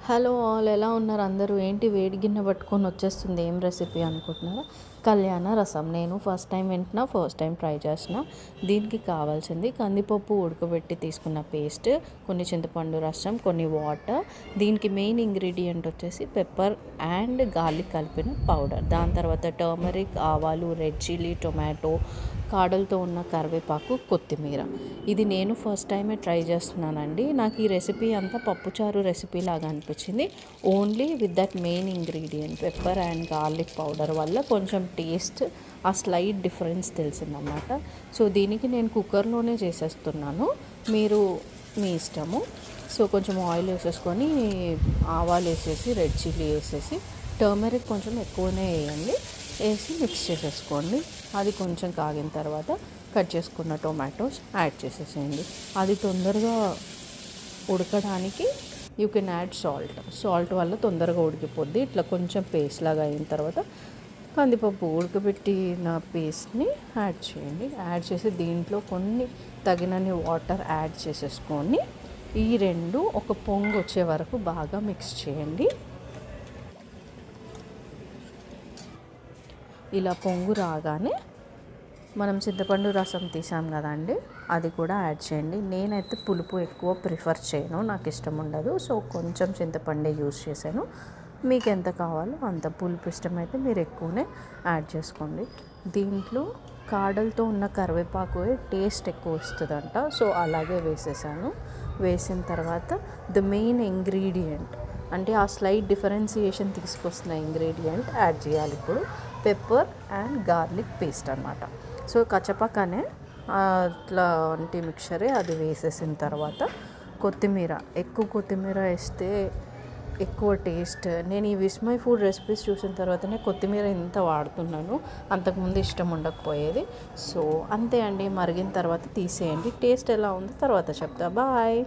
Hello all, ఎలా ఉన్నారు అందరూ? ఏంటి వేడి గిన్నె పట్టుకొని వచ్చేస్తుంది, ఏం రెసిపీ అనుకుంటున్నారా? కళ్యాణ రసం. నేను ఫస్ట్ టైం వింటున్నా, ఫస్ట్ టైం ట్రై చేసిన. దీనికి కావాల్సింది కందిపప్పు ఉడకబెట్టి తీసుకున్న పేస్ట్, కొన్ని చింతపండు రసం, కొన్ని వాటర్. దీనికి మెయిన్ ఇంగ్రీడియంట్ వచ్చేసి పెప్పర్ అండ్ గార్లిక్ కలిపిన పౌడర్. దాని తర్వాత టర్మరిక్, ఆవాలు, రెడ్ చిల్లీ, టొమాటో, కాడలతో ఉన్న కరివేపాకు, కొత్తిమీర. ఇది నేను ఫస్ట్ టైమే ట్రై చేస్తున్నానండి. నాకు ఈ రెసిపీ అంతా పప్పుచారు రెసిపీ లాగా అనిపించింది. Only with that main ingredient pepper and garlic powder వల్ల కొంచెం టేస్ట్, ఆ స్లైట్ డిఫరెన్స్ తెలిసిందన్నమాట. సో దీనికి నేను కుక్కర్లోనే చేసేస్తున్నాను, మీరు మీ ఇష్టము. సో కొంచెం ఆయిల్ వేసేసుకొని, ఆవాలు వేసేసి, రెడ్ చిల్లీ వేసేసి, టర్మరిక్ కొంచెం ఎక్కువనే వేయండి, వేసి మిక్స్ చేసేసుకోండి. అది కొంచెం కాగిన తర్వాత కట్ చేసుకున్న టొమాటోస్ యాడ్ చేసేసేయండి. అది తొందరగా ఉడకడానికి యూ కెన్ యాడ్ సాల్ట్ వల్ల తొందరగా ఉడికిపోద్ది. ఇట్లా కొంచెం పేస్ట్ లాగా అయిన తర్వాత కందిపప్పు ఉడకబెట్టిన పేస్ట్ని యాడ్ చేయండి. యాడ్ చేసి దీంట్లో కొన్ని తగినన్ని వాటర్ యాడ్ చేసేసుకొని ఈ రెండు ఒక పొంగు వచ్చే వరకు బాగా మిక్స్ చేయండి. ఇలా పొంగు రాగానే మనం చింతపండు రసం తీసాం కదండి, అది కూడా యాడ్ చేయండి. నేనైతే పులుపు ఎక్కువ ప్రిఫర్ చేయను, నాకు ఇష్టం ఉండదు. సో కొంచెం చింతపండే యూజ్ చేశాను. మీకు ఎంత కావాలో అంత పులుపు ఇష్టమైతే మీరు ఎక్కువనే యాడ్ చేసుకోండి. దీంట్లో కాడలతో ఉన్న కరివేపాకు టేస్ట్ ఎక్కువ వస్తుందంట, సో అలాగే వేసేసాను. వేసిన తర్వాత ద మెయిన్ ఇంగ్రీడియంట్, అంటే ఆ స్లైట్ డిఫరెన్సియేషన్ తీసుకొస్తున్న ఇంగ్రీడియంట్ యాడ్ చేయాలి ఇప్పుడు. పెప్పర్ అండ్ గార్లిక్ పేస్ట్ అనమాట. సో కచ్చపక్కనే అట్లా వంటి మిక్చరే అది వేసేసిన తర్వాత ఎక్కువ కొత్తిమీర వేస్తే ఎక్కువ టేస్ట్. నేను ఈ విస్మయ్ ఫుడ్ రెసిపీస్ చూసిన తర్వాతనే కొత్తిమీర ఇంత వాడుతున్నాను, అంతకుముందు ఇష్టం ఉండకపోయేది. సో అంతే అండి, మరిగిన తర్వాత తీసేయండి. టేస్ట్ ఎలా ఉందో తర్వాత చెప్తా. బాయ్.